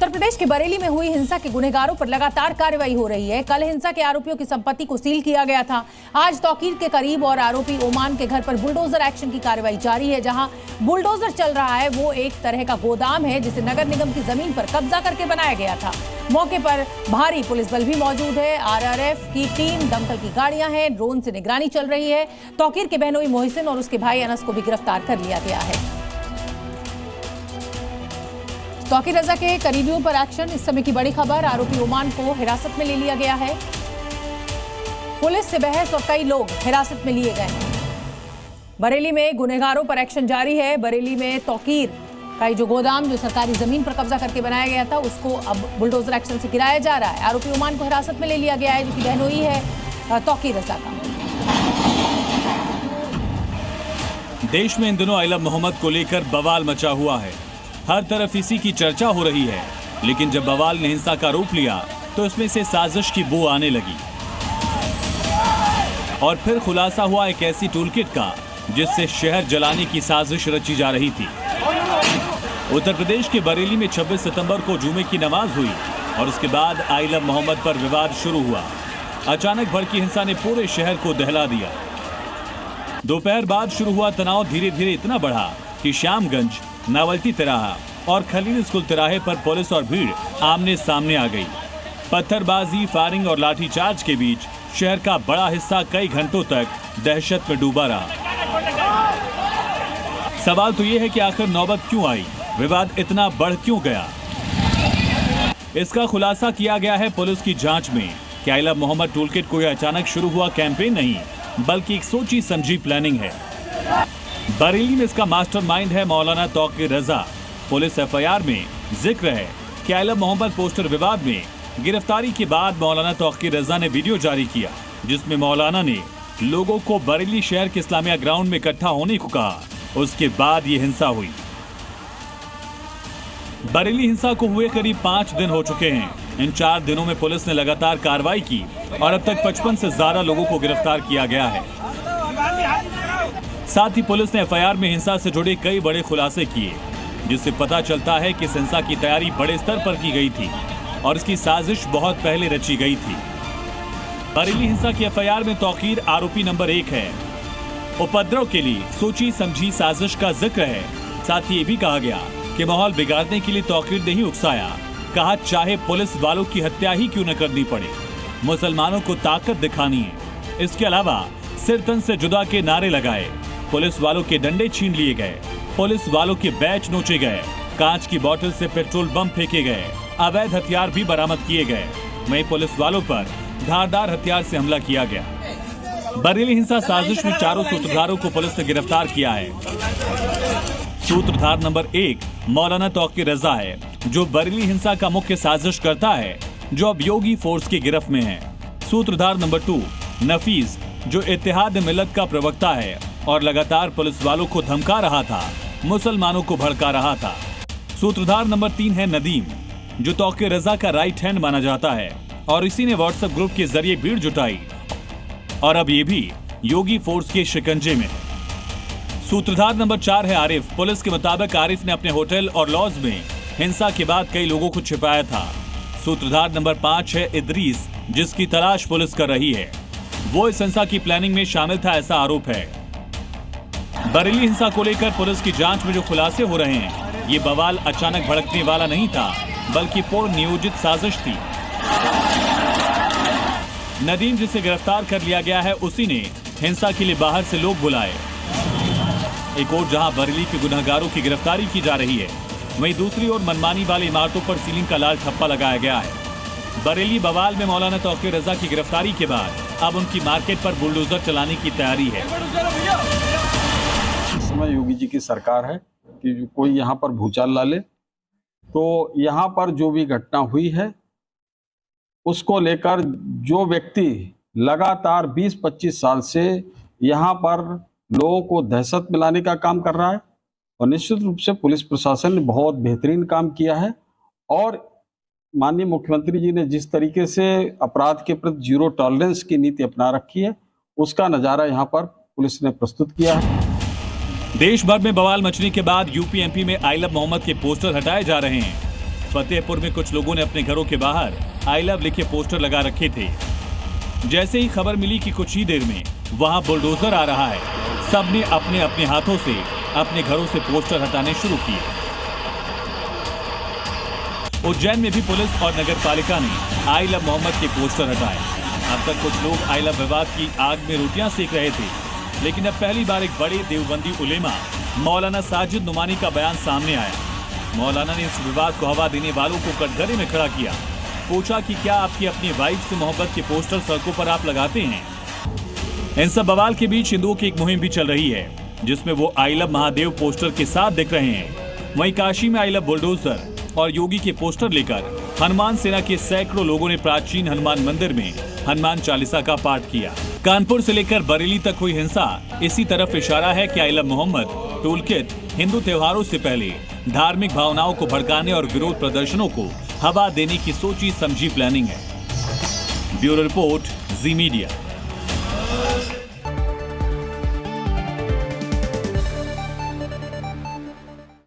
उत्तर प्रदेश के बरेली में हुई हिंसा के गुनहगारों पर लगातार कार्रवाई हो रही है। कल हिंसा के आरोपियों की संपत्ति को सील किया गया था। आज तौकीर के करीब और आरोपी ओमान के घर पर बुलडोजर एक्शन की कार्रवाई जारी है। जहां बुलडोजर चल रहा है वो एक तरह का गोदाम है जिसे नगर निगम की जमीन पर कब्जा करके बनाया गया था। मौके पर भारी पुलिस बल भी मौजूद है। आरआरएफ की टीम, दमकल की गाड़ियां हैं, ड्रोन से निगरानी चल रही है। तौकीर के बहनोई मोहसिन और उसके भाई अनस को भी गिरफ्तार कर लिया गया है। तौकीर रजा के करीबियों पर एक्शन। इस समय की बड़ी खबर, आरोपी ओमान को हिरासत में ले लिया गया है। पुलिस से बहस और कई लोग हिरासत में लिए गए हैं। बरेली में गुनहगारों पर एक्शन जारी है। बरेली में तौकीर का जो गोदाम जो सरकारी जमीन पर कब्जा करके बनाया गया था उसको अब बुलडोजर एक्शन से गिराया जा रहा है। आरोपी ओमान को हिरासत में ले लिया गया है जो कि बहनोई है तौकीर रजा का। देश में इन दिनों आइला मोहम्मद को लेकर बवाल मचा हुआ है। हर तरफ इसी की चर्चा हो रही है। लेकिन जब बवाल ने हिंसा का रूप लिया तो इसमें से साजिश की बू आने लगी और फिर खुलासा हुआ एक ऐसी टूलकिट का जिससे शहर जलाने की साजिश रची जा रही थी। उत्तर प्रदेश के बरेली में 26 सितंबर को जुमे की नमाज हुई और उसके बाद आइला मोहम्मद पर विवाद शुरू हुआ। अचानक भड़की हिंसा ने पूरे शहर को दहला दिया। दोपहर बाद शुरू हुआ तनाव धीरे धीरे इतना बढ़ा कि श्यामगंज, नावल्टी तिराहा और खलील स्कूल तिराहे पर पुलिस और भीड़ आमने सामने आ गई। पत्थरबाजी, फायरिंग और लाठीचार्ज के बीच शहर का बड़ा हिस्सा कई घंटों तक दहशत में डूबा रहा। सवाल तो ये है कि आखिर नौबत क्यों आई, विवाद इतना बढ़ क्यों गया। इसका खुलासा किया गया है पुलिस की जांच में कि आइला मोहम्मद टूलकिट कोई अचानक शुरू हुआ कैंपेन नहीं बल्कि एक सोची समझी प्लानिंग है। बरेली में इसका मास्टरमाइंड है मौलाना तौकीर रजा। पुलिस एफआईआर में जिक्र है कि आइला मोहम्मद पोस्टर विवाद में गिरफ्तारी के बाद मौलाना तौकीर रजा ने वीडियो जारी किया जिसमें मौलाना ने लोगों को बरेली शहर के इस्लामिया ग्राउंड में इकट्ठा होने को कहा। उसके बाद ये हिंसा हुई। बरेली हिंसा को हुए करीब 5 दिन हो चुके हैं। इन 4 दिनों में पुलिस ने लगातार कार्रवाई की और अब तक 55 से ज्यादा लोगों को गिरफ्तार किया गया है। साथ ही पुलिस ने एफआईआर में हिंसा से जुड़े कई बड़े खुलासे किए जिससे पता चलता है कि इस हिंसा की तैयारी बड़े स्तर पर की गई थी और इसकी साजिश बहुत पहले रची गई थी। बरेली हिंसा की एफआईआर में तौकीर आरोपी नंबर 1 है। उपद्रव के लिए सोची समझी साजिश का जिक्र है। साथ ही ये भी कहा गया कि माहौल बिगाड़ने के लिए तौकीर ने ही उकसाया। कहा चाहे पुलिस वालों की हत्या ही क्यों न करनी पड़े, मुसलमानों को ताकत दिखानी है। इसके अलावा सिर तन से जुदा के नारे लगाए, पुलिस वालों के डंडे छीन लिए गए, पुलिस वालों के बैच नोचे गए, कांच की बोतल से पेट्रोल बम फेंके गए, अवैध हथियार भी बरामद किए गए। वहीं पुलिस वालों पर धारदार हथियार से हमला किया गया। बरेली हिंसा साजिश में 4 सूत्रधारों को पुलिस ने गिरफ्तार किया है। सूत्रधार नंबर 1 मौलाना तौकीर रजा है जो बरेली हिंसा का मुख्य साजिश करता है जो अब योगी फोर्स की गिरफ्त में है। सूत्रधार नंबर 2 नफीस जो इत्तेहाद मिल्लत का प्रवक्ता है और लगातार पुलिस वालों को धमका रहा था, मुसलमानों को भड़का रहा था। सूत्रधार नंबर 3 है नदीम जो तौकीर रजा का राइट हैंड माना जाता है और इसी ने व्हाट्सएप ग्रुप के जरिए भीड़ जुटाई और अब ये भी योगी फोर्स के शिकंजे में। सूत्रधार नंबर 4 है आरिफ। पुलिस के मुताबिक आरिफ ने अपने होटल और लॉज में हिंसा के बाद कई लोगों को छिपाया था। सूत्रधार नंबर 5 है इदरीस जिसकी तलाश पुलिस कर रही है। वो इस हिंसा की प्लानिंग में शामिल था ऐसा आरोप है। बरेली हिंसा को लेकर पुलिस की जांच में जो खुलासे हो रहे हैं ये बवाल अचानक भड़कने वाला नहीं था बल्कि पूर्ण नियोजित साजिश थी। नदीम जिसे गिरफ्तार कर लिया गया है उसी ने हिंसा के लिए बाहर से लोग बुलाए। एक और जहां बरेली के गुनहगारों की गिरफ्तारी की जा रही है वहीं दूसरी ओर मनमानी वाली इमारतों पर सीलिंग का लाल ठप्पा लगाया गया है। बरेली बवाल में मौलाना तौकीर रजा की गिरफ्तारी के बाद अब उनकी मार्केट पर बुलडोजर चलाने की तैयारी है। इस समय योगी जी की सरकार है कि कोई यहाँ पर भूचाल ला ले तो यहाँ पर जो भी घटना हुई है उसको लेकर जो व्यक्ति लगातार 20-25 साल से यहाँ पर लोगों को दहशत मिलाने का काम कर रहा है और निश्चित रूप से पुलिस प्रशासन ने बहुत बेहतरीन काम किया है और माननीय मुख्यमंत्री जी ने जिस तरीके से अपराध के प्रति 0 टॉलरेंस की नीति अपना रखी है उसका नज़ारा यहाँ पर पुलिस ने प्रस्तुत किया है। देश भर में बवाल मचने के बाद यूपी एमपी में आइला मोहम्मद के पोस्टर हटाए जा रहे हैं। फतेहपुर में कुछ लोगों ने अपने घरों के बाहर आई लव लिखे पोस्टर लगा रखे थे। जैसे ही खबर मिली कि कुछ ही देर में वहां बुलडोजर आ रहा है, सबने अपने अपने हाथों से अपने घरों से पोस्टर हटाने शुरू किए। उज्जैन में भी पुलिस और नगर पालिका ने आई लव मोहम्मद के पोस्टर हटाए। अब तक कुछ लोग आई लव विवाद की आग में रोटियां सेक रहे थे, लेकिन अब पहली बार एक बड़े देवबंदी उलेमा मौलाना साजिद नुमानी का बयान सामने आया। मौलाना ने इस विवाद को हवा देने वालों को कटघरे में खड़ा किया। पूछा कि क्या आपकी अपनी वाइफ से मोहब्बत के पोस्टर सड़कों पर आप लगाते हैं? इन सब बवाल के बीच हिंदुओं की एक मुहिम भी चल रही है, जिसमें वो आई लव महादेव पोस्टर के साथ दिख रहे हैं। वहीं काशी में आई लव बुलडोजर और योगी के पोस्टर लेकर हनुमान सेना के सैकड़ों लोगों ने प्राचीन हनुमान मंदिर में हनुमान चालीसा का पाठ किया। कानपुर से लेकर बरेली तक हुई हिंसा इसी तरफ इशारा है कि I love Muhammad toolkit Hindu त्योहारों से पहले धार्मिक भावनाओं को भड़काने और विरोध प्रदर्शनों को हवा देने की सोची समझी प्लानिंग है। ब्यूरो रिपोर्ट, जी मीडिया।